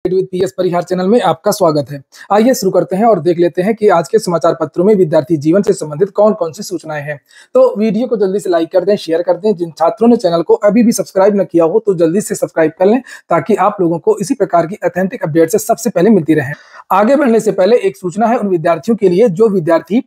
With PS Parihar channel में आपका स्वागत है। आइए शुरू करते हैं और देख लेते हैं कि आज के समाचार पत्रों में विद्यार्थी जीवन से संबंधित कौन कौन सी सूचनाएं हैं। तो वीडियो को जल्दी से लाइक कर दें, शेयर कर दें। जिन छात्रों ने चैनल को अभी भी सब्सक्राइब न किया हो तो जल्दी से सब्सक्राइब कर लें ताकि आप लोगों को इसी प्रकार की ऑथेंटिक अपडेट से सबसे पहले मिलती रहे। आगे बढ़ने से पहले एक सूचना है उन विद्यार्थियों के लिए जो विद्यार्थी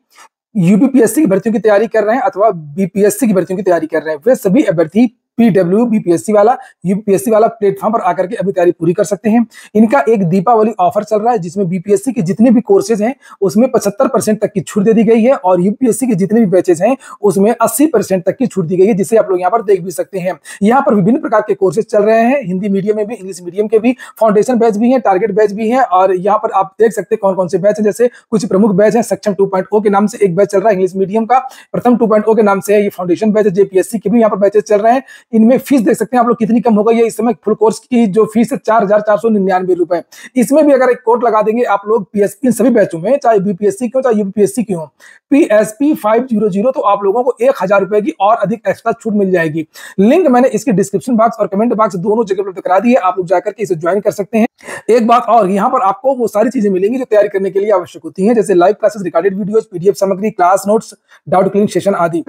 यूपीपीएससी की भर्तियों की तैयारी कर रहे हैं अथवा बीपीएससी की भर्तियों की तैयारी कर रहे हैं। वे सभी अभ्यर्थी पीडब्ल्यू बीपीएससी वाला यूपीएससी वाला प्लेटफॉर्म पर आकर के अपनी तैयारी पूरी कर सकते हैं। इनका एक दीपावली ऑफर चल रहा है जिसमें बीपीएससी के जितने भी कोर्सेज हैं उसमें 75% तक की छूट दे दी गई है और यूपीएससी के जितने भी बैचेज हैं उसमें 80% तक की छूट दी गई है, जिसे आप लोग यहाँ पर देख भी सकते हैं। यहाँ पर विभिन्न प्रकार के कोर्सेज चल रहे हैं, हिंदी मीडियम में भी, इंग्लिश मीडियम के भी, फाउंडेशन बैच भी है, टारगेट बैच भी है। और यहाँ पर आप देख सकते हैं कौन कौन से बैच है। जैसे कुछ प्रमुख बैच है, सक्षम 2.0 के नाम से एक बैच चल रहा है इंग्लिश मीडियम का, प्रथम 2.0 के नाम से है ये फाउंडेशन बैच है, जेपीएससी के भी यहाँ पर बैचेज चल रहे हैं। इनमें फीस देख सकते हैं आप लोग कितनी कम हो गई है। इस समय फुल कोर्स की जो फीस है 4,499 रुपए। इसमें भी अगर एक कोड लगा देंगे आप लोग पीएसपी सभी बैचों में, चाहे बीपीएससी की हो चाहे यूपीएससी की हो, पीएसपी 500, तो आप लोगों को 1,000 रुपए की और अधिक एक्स्ट्रा छूट मिल जाएगी। लिंक मैंने इसके डिस्क्रिप्शन बॉक्स और कमेंट बॉक्स दोनों जगह उपलब्ध करा दी है, आप लोग जाकर के इसे ज्वाइन कर सकते हैं। एक बात और, यहाँ पर आपको वो सारी चीजें मिलेंगी जो तैयारी करने के लिए आवश्यक होती हैं, जैसे live classes, recorded videos, PDF सामग्री, class notes, doubt clearing session आदि।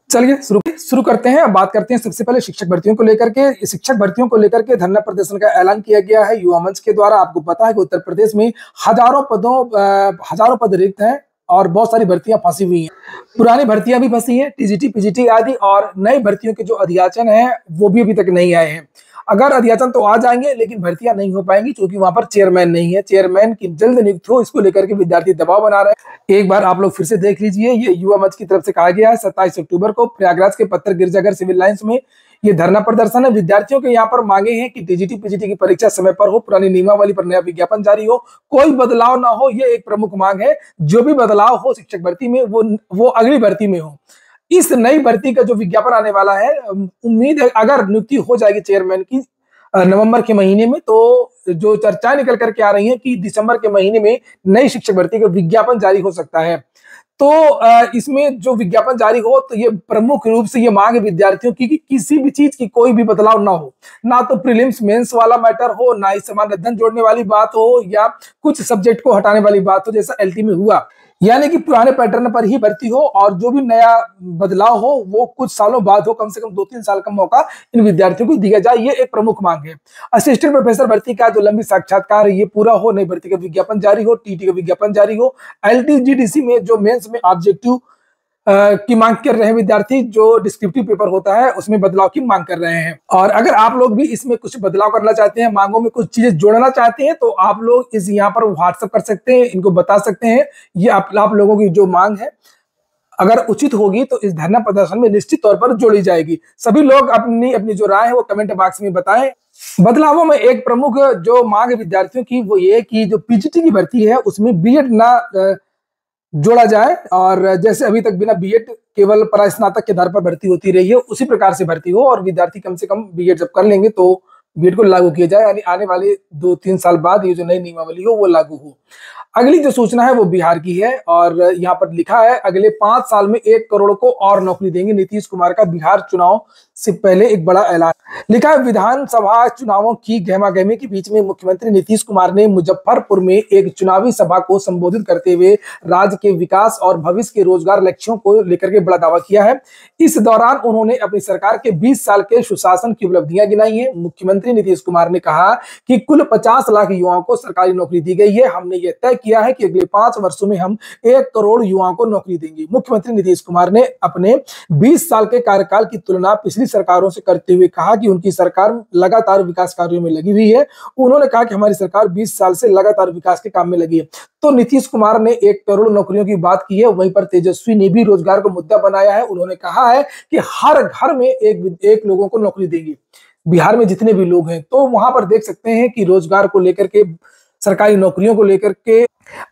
चलिए शुरू करते हैं। अब बात करते हैं सबसे पहले शिक्षक भर्तियों को लेकर के। शिक्षक भर्तियों को लेकर के धरना प्रदर्शन का ऐलान किया गया है युवा मंच के द्वारा। आपको पता है कि उत्तर प्रदेश में हजारों पद रिक्त हैं और बहुत सारी भर्तियां फंसी हुई हैं। पुरानी भर्तियां भी फंसी हैं, टीजीटी, पीजीटी आदि, और नई भर्तियों के जो अध्याचन है वो भी अभी तक नहीं आए हैं। अगर अध्याचन तो आ जाएंगे लेकिन भर्तियां नहीं हो पाएंगी क्योंकि वहां पर चेयरमैन नहीं है। चेयरमैन की जल्द नियुक्ति हो, इसको लेकर के विद्यार्थी दबाव बना रहे हैं। एक बार आप लोग फिर से देख लीजिए, ये युवा मंच की तरफ से कहा गया है 27 अक्टूबर को प्रयागराज के पत्थर गिरजाघर सिविल लाइंस में ये धरना प्रदर्शन है। विद्यार्थियों के यहाँ पर मांगे हैं कि टीजीटी पीजीटी की परीक्षा समय पर हो, पुरानी नियमावली पर नया विज्ञापन जारी हो, कोई बदलाव ना हो, ये एक प्रमुख मांग है। जो भी बदलाव हो शिक्षक भर्ती में वो अगली भर्ती में हो। इस नई भर्ती का जो विज्ञापन आने वाला है, उम्मीद है अगर नियुक्ति हो जाएगी चेयरमैन की नवंबर के महीने में, तो जो चर्चाएं निकल करके आ रही हैं कि दिसंबर के महीने में नई शिक्षक भर्ती का विज्ञापन जारी हो सकता है। तो इसमें जो विज्ञापन जारी हो तो ये प्रमुख रूप से ये मांग है विद्यार्थियों की कि किसी भी चीज की कोई भी बदलाव ना हो, ना तो प्रीलिम्स मेंस वाला मैटर हो, ना ही समान अध्ययन जोड़ने वाली बात हो या कुछ सब्जेक्ट को हटाने वाली बात हो जैसा एलटी में हुआ। यानी कि पुराने पैटर्न पर ही भर्ती हो और जो भी नया बदलाव हो वो कुछ सालों बाद हो, कम से कम 2-3 साल का मौका इन विद्यार्थियों को दिया जाए, ये एक प्रमुख मांग है। असिस्टेंट प्रोफेसर भर्ती का जो लंबी साक्षात्कार है ये पूरा हो, नई भर्ती का विज्ञापन जारी हो, टीटी का विज्ञापन जारी हो, एलटीजीडीसी में जो मेंस में ऑब्जेक्टिव की मांग कर रहे हैं विद्यार्थी, जो डिस्क्रिप्टिव पेपर होता है उसमें बदलाव की मांग कर रहे हैं। और अगर आप लोग भी इसमें कुछ बदलाव करना चाहते हैं, मांगों में कुछ चीजें जोड़ना चाहते हैं, तो आप लोग इस यहाँ पर व्हाट्सएप कर सकते हैं, इनको बता सकते हैं। ये आप लोगों की जो मांग है अगर उचित होगी तो इस धरना प्रदर्शन में निश्चित तौर पर जोड़ी जाएगी। सभी लोग अपनी अपनी जो राय है वो कमेंट बॉक्स में बताएं। बदलावों में एक प्रमुख जो मांग है विद्यार्थियों की वो ये कि जो पीजीटी की भर्ती है उसमें बीएड ना जोड़ा जाए, और जैसे अभी तक बिना बीएड केवल परास्नातक के आधार पर भर्ती होती रही है उसी प्रकार से भर्ती हो, और विद्यार्थी कम से कम बीएड जब कर लेंगे तो बीएड को लागू किया जाए, यानी आने वाले 2-3 साल बाद ये जो नई नियमावली हो वो लागू हो। अगली जो सूचना है वो बिहार की है और यहाँ पर लिखा है अगले 5 साल में 1 करोड़ को और नौकरी देंगे। नीतीश कुमार का बिहार चुनाव से पहले एक बड़ा ऐलान। लिखा है विधानसभा चुनावों की गहमागहमी के बीच में मुख्यमंत्री नीतीश कुमार ने मुजफ्फरपुर में एक चुनावी सभा को संबोधित करते हुए राज्य के विकास और भविष्य के रोजगार लक्ष्यों को लेकर के बड़ा दावा किया है। इस दौरान उन्होंने अपनी सरकार के 20 साल के सुशासन की उपलब्धियां गिनाई है। मुख्यमंत्री नीतीश कुमार ने कहा कि कुल 50 लाख युवाओं को सरकारी नौकरी दी गई है। हमने यह तय किया है कि अगले 5 वर्षों में हम 1 करोड़ युवाओं को नौकरी देंगे। मुख्यमंत्री नीतीश कुमार ने अपने 20 साल के कार्यकाल की तुलना पिछली सरकारों से करते हुए कहा कि उनकी सरकार लगातार विकास कार्यों में लगी हुई है। उन्होंने कहा कि हमारी सरकार 20 साल से लगातार विकास के काम में लगी है। तो नीतीश कुमार ने 1 करोड़ नौकरियों की बात की है, वहीं पर तेजस्वी ने भी रोजगार को मुद्दा बनाया है। उन्होंने कहा है कि हर घर में एक लोगों को नौकरी देंगे, बिहार में जितने भी लोग हैं। तो वहां पर देख सकते हैं कि रोजगार को लेकर के, सरकारी नौकरियों को लेकर के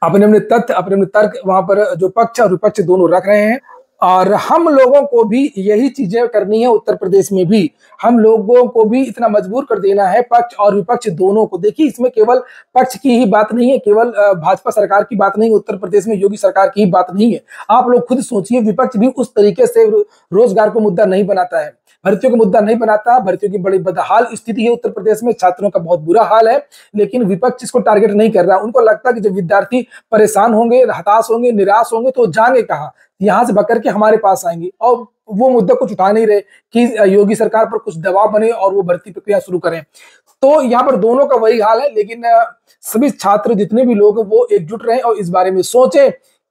अपने अपने तथ्य, अपने अपने तर्क वहां पर जो पक्ष और विपक्ष दोनों रख रहे हैं। और हम लोगों को भी यही चीजें करनी है। उत्तर प्रदेश में भी हम लोगों को भी इतना मजबूर कर देना है, पक्ष और विपक्ष दोनों को। देखिए, इसमें केवल पक्ष की ही बात नहीं है, केवल भाजपा सरकार की बात नहीं है, उत्तर प्रदेश में योगी सरकार की ही बात नहीं है। आप लोग खुद सोचिए, विपक्ष भी उस तरीके से रोजगार को मुद्दा नहीं बनाता है, भर्तियों का मुद्दा नहीं बनाता। भर्तियों की बड़ी बदहाल स्थिति है उत्तर प्रदेश में, छात्रों का बहुत बुरा हाल है, लेकिन विपक्ष इसको टारगेट नहीं कर रहा। उनको लगता है कि जब विद्यार्थी परेशान होंगे, हताश होंगे, निराश होंगे तो जाएंगे कहाँ, यहां से बकर के हमारे पास आएंगे। और वो मुद्दा कुछ उठा नहीं रहे कि योगी सरकार पर कुछ दबाव बने और वो भर्ती प्रक्रिया शुरू करें। तो यहाँ पर दोनों का वही हाल है। लेकिन सभी छात्र जितने भी लोग हैं वो एकजुट रहे और इस बारे में सोचे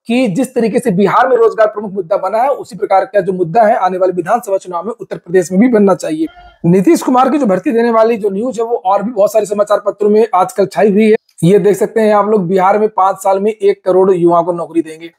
कि जिस तरीके से बिहार में रोजगार प्रमुख मुद्दा बना है, उसी प्रकार का जो मुद्दा है आने वाले विधानसभा चुनाव में उत्तर प्रदेश में भी बनना चाहिए। नीतीश कुमार की जो भर्ती देने वाली जो न्यूज है वो और भी बहुत सारे समाचार पत्रों में आजकल छाई हुई है। ये देख सकते हैं आप लोग, बिहार में 5 साल में 1 करोड़ युवाओं को नौकरी देंगे।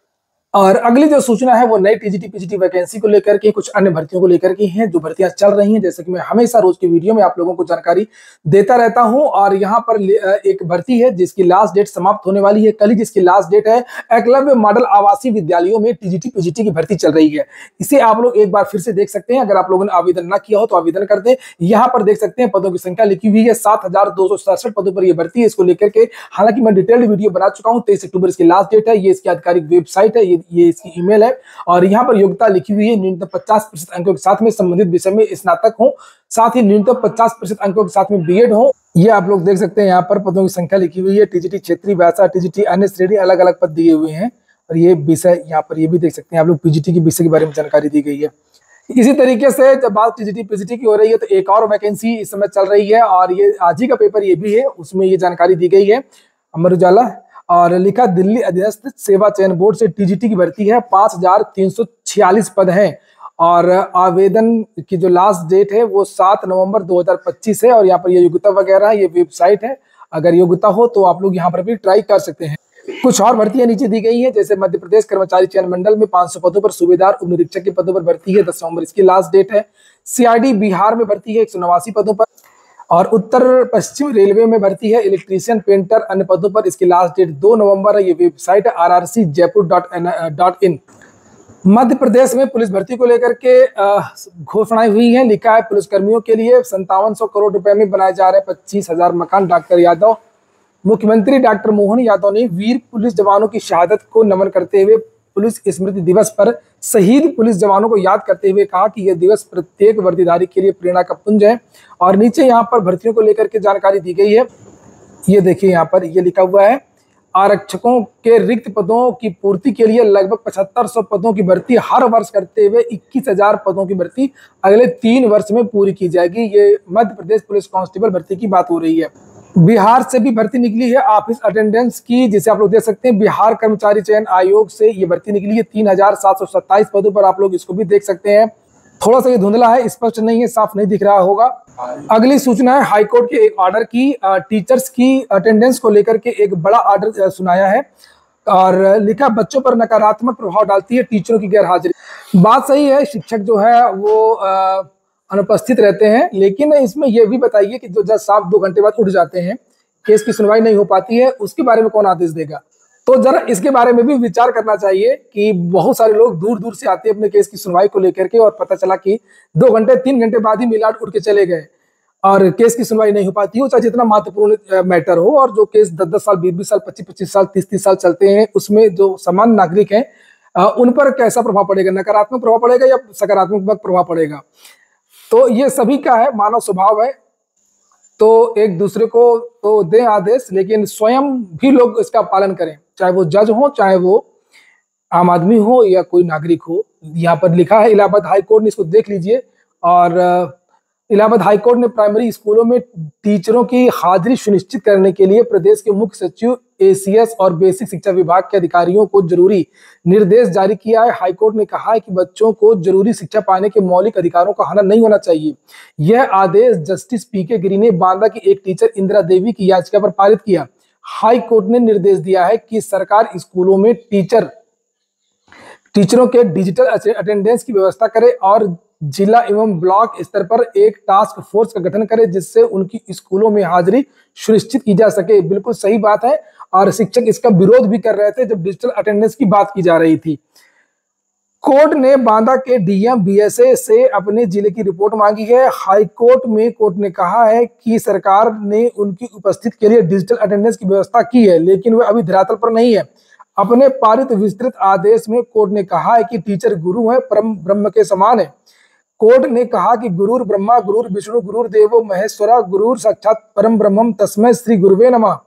और अगली जो सूचना है वो नई टीजीटी पीजीटी वैकेंसी को लेकर के, कुछ अन्य भर्तियों को लेकर के हैं जो भर्तियां चल रही हैं। जैसे कि मैं हमेशा रोज की वीडियो में आप लोगों को जानकारी देता रहता हूं। और यहाँ पर एक भर्ती है जिसकी लास्ट डेट समाप्त होने वाली है कल ही, जिसकी लास्ट डेट है एकलव्य मॉडल आवासीय विद्यालयों में टीजीटी पीजीटी की भर्ती चल रही है। इसे आप लोग एक बार फिर से देख सकते हैं। अगर आप लोगों ने आवेदन ना किया हो तो आवेदन कर दें। यहाँ पर देख सकते हैं पदों की संख्या लिखी हुई है, 7267 पदों पर यह भर्ती है। इसको लेकर के हालांकि मैं डिटेल्ड वीडियो बना चुका हूँ। 23 अक्टूबर इसकी लास्ट डेट है। ये इसकी आधिकारिक वेबसाइट है, ये इसकी ईमेल है। और यहाँ पर योग्यता लिखी हुई है, न्यूनतम 50% अंकों के साथ में संबंधित विषय में स्नातक हो, साथ ही न्यूनतम 50% अंकों के साथ में बीएड हो। ये आप लोग देख सकते हैं, यहाँ पर पदों की संख्या लिखी हुई है। टीजीटी क्षेत्रीय भाषा, टीजीटी अन्य श्रेणी, अलग अलग पद दिए हुए हैं। और ये विषय यहाँ पर ये भी देख सकते हैं आप लोग, पीजीटी के विषय के बारे में जानकारी दी गई है। इसी तरीके से जब बात टीजीटी पीजीटी की हो रही है तो एक और वैकेंसी इस समय चल रही है और ये आज ही का पेपर ये भी है, उसमें ये जानकारी दी गई है अमर उजाला। और लिखा, दिल्ली अधीनस्थ सेवा चयन बोर्ड से टीजीटी की भर्ती है, 5346 पद हैं। और आवेदन की जो लास्ट डेट है वो 7 नवंबर 2025 है। और यहाँ पर ये योग्यता वगैरह ये वेबसाइट है, अगर योग्यता हो तो आप लोग यहाँ पर भी ट्राई कर सकते हैं। कुछ और भर्तियां नीचे दी गई है, जैसे मध्य प्रदेश कर्मचारी चयन मंडल में 500 पदों पर सूबेदार उप निरीक्षक के पदों पर भर्ती है, 10 नवंबर इसकी लास्ट डेट है। सीआरडी बिहार में भर्ती है 189 पदों पर। और उत्तर पश्चिम रेलवे में भर्ती है इलेक्ट्रीशियन, पेंटर, अन्य पदों पर। इसकी लास्ट डेट 2 नवंबर है। ये वेबसाइट है rrcjaipur.in। मध्य प्रदेश में पुलिस भर्ती को लेकर के घोषणाएं हुई है। लिखा है, पुलिसकर्मियों के लिए 5700 करोड़ रुपए में बनाए जा रहे 25,000 मकान। डॉक्टर यादव, मुख्यमंत्री डॉक्टर मोहन यादव ने वीर पुलिस जवानों की शहादत को नमन करते हुए पुलिस स्मृति दिवस पर शहीद पुलिस जवानों को याद करते हुए कहा कि यह दिवस प्रत्येक वर्दीधारी के लिए प्रेरणा का पुंज है। और नीचे यहाँ पर भर्तियों को लेकर के जानकारी दी गई है। ये देखिए, यहाँ पर ये लिखा हुआ है, आरक्षकों के रिक्त पदों की पूर्ति के लिए लगभग 7500 पदों की भर्ती हर वर्ष करते हुए 21,000 पदों की भर्ती अगले 3 वर्ष में पूरी की जाएगी। ये मध्य प्रदेश पुलिस कांस्टेबल भर्ती की बात हो रही है। बिहार से भी भर्ती निकली है ऑफिस अटेंडेंस की, जिसे आप लोग देख सकते हैं। बिहार कर्मचारी चयन आयोग से ये भर्ती निकली है 3727 पदों पर। आप लोग इसको भी देख सकते हैं। थोड़ा सा ये धुंधला है, स्पष्ट नहीं है, साफ नहीं दिख रहा होगा। अगली सूचना है हाईकोर्ट के एक ऑर्डर की, टीचर्स की अटेंडेंस को लेकर के एक बड़ा ऑर्डर सुनाया है। और लिखा, बच्चों पर नकारात्मक प्रभाव डालती है टीचरों की गैरहाजिरी। बात सही है, शिक्षक जो है वो अनुपस्थित रहते हैं, लेकिन इसमें यह भी बताइए कि जो जज साहब 2 घंटे बाद उठ जाते हैं, केस की सुनवाई नहीं हो पाती है, उसके बारे में कौन आदेश देगा? तो जरा इसके बारे में भी विचार करना चाहिए कि बहुत सारे लोग दूर दूर से आते हैं अपने केस की सुनवाई को लेकर के, और पता चला कि 2 घंटे 3 घंटे बाद ही मिलाट उठ के चले गए और केस की सुनवाई नहीं हो पाती हो, चाहे जितना महत्वपूर्ण मैटर हो। और जो केस 10-10 साल, 20-20 साल, 25-25 साल, 30-30 साल चलते हैं, उसमें जो सामान्य नागरिक हैं उन पर कैसा प्रभाव पड़ेगा? नकारात्मक प्रभाव पड़ेगा या सकारात्मक प्रभाव पड़ेगा? तो ये सभी का है, मानव स्वभाव है। तो एक दूसरे को तो दें आदेश, लेकिन स्वयं भी लोग इसका पालन करें, चाहे वो जज हो, चाहे वो आम आदमी हो या कोई नागरिक हो। यहाँ पर लिखा है, इलाहाबाद हाईकोर्ट ने, इसको देख लीजिए। और इलाहाबाद हाईकोर्ट ने प्राइमरी स्कूलों में टीचरों की हाजिरी सुनिश्चित करने के लिए प्रदेश के मुख्य सचिव, एसीएस और बेसिक शिक्षा विभाग के अधिकारियों को जरूरी निर्देश जारी किया है। हाईकोर्ट ने कहा है कि बच्चों को जरूरी शिक्षा पाने के मौलिक अधिकारों का हनन नहीं होना चाहिए। यह आदेश जस्टिस पीके गिरी ने बांदा की एक टीचर इंदिरा देवी की याचिका पर पारित किया। हाईकोर्ट ने निर्देश दिया है कि सरकार स्कूलों में टीचरों के डिजिटल अटेंडेंस की व्यवस्था करे और जिला एवं ब्लॉक स्तर पर एक टास्क फोर्स का गठन करे, जिससे उनकी स्कूलों में हाजिरी सुनिश्चित की जा सके। बिल्कुल सही बात है, और शिक्षक इसका विरोध भी कर रहे थे जब डिजिटल अटेंडेंस की बात की जा रही थी। कोर्ट ने बांदा के डीएम बीएसए से अपने जिले की रिपोर्ट मांगी है। हाई कोर्ट में कोर्ट ने कहा है कि सरकार ने उनकी उपस्थिति के लिए डिजिटल अटेंडेंस की व्यवस्था की है, लेकिन वह अभी धरातल पर नहीं है। अपने पारित विस्तृत आदेश में कोर्ट ने कहा है कि टीचर गुरु है, परम ब्रह्म के समान है। कोर्ट ने कहा कि गुरुर ब्रह्मा गुरुर विष्णु गुरुर देवो महेश्वरा गुरुर साक्षात परम ब्रह्मम तस्मै श्री गुरुवे नमः।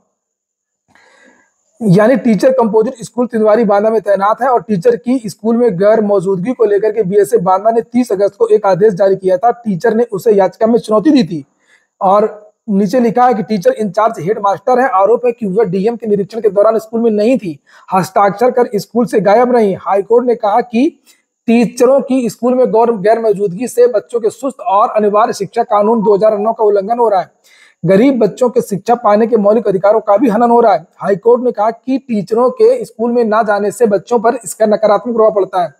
यानी teacher composite school Tindwari Banda में तैनात है और टीचर की स्कूल में गैर मौजूदगी को लेकर के बीएसए बांदा ने 30 अगस्त को एक आदेश जारी किया था। टीचर ने उसे याचिका में चुनौती दी थी और नीचे लिखा है कि टीचर इंचार्ज हेड मास्टर है। आरोप है कि वह डीएम के निरीक्षण के दौरान स्कूल में नहीं थी, हस्ताक्षर कर स्कूल से गायब रही। हाईकोर्ट ने कहा कि टीचरों की स्कूल में गैर मौजूदगी से बच्चों के सुस्त और अनिवार्य शिक्षा कानून 2009 का उल्लंघन हो रहा है। गरीब बच्चों के शिक्षा पाने के मौलिक अधिकारों का भी हनन हो रहा है। हाईकोर्ट ने कहा कि टीचरों के स्कूल में ना जाने से बच्चों पर इसका नकारात्मक प्रभाव पड़ता है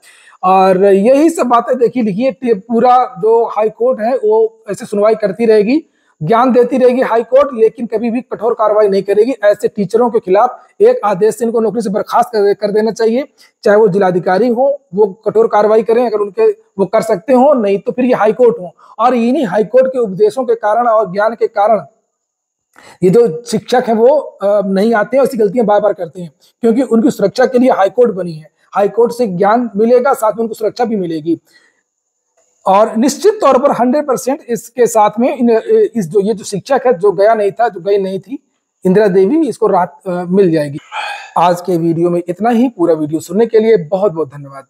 और यही सब बातें देखी लिखिए पूरा जो हाईकोर्ट है वो ऐसे सुनवाई करती रहेगी, ज्ञान देती रहेगी हाईकोर्ट, लेकिन कभी भी कठोर कार्रवाई नहीं करेगी। ऐसे टीचरों के खिलाफ एक आदेश से इनको नौकरी से बर्खास्त कर देना चाहिए, चाहे वो जिलाधिकारी हो, वो कठोर कार्रवाई करें अगर उनके वो कर सकते हो, नहीं तो फिर ये हाईकोर्ट हो। और इन्हीं हाईकोर्ट के उपदेशों के कारण और ज्ञान के कारण ये जो शिक्षक है वो नहीं आते हैं, ऐसी गलतियां बार बार करते हैं, क्योंकि उनकी सुरक्षा के लिए हाईकोर्ट बनी है। हाईकोर्ट से ज्ञान मिलेगा, साथ में उनको सुरक्षा भी मिलेगी और निश्चित तौर पर 100% इसके साथ में ये जो शिक्षक है जो गया नहीं था, जो गई नहीं थी, इंदिरा देवी, इसको राहत मिल जाएगी। आज के वीडियो में इतना ही। पूरा वीडियो सुनने के लिए बहुत बहुत धन्यवाद।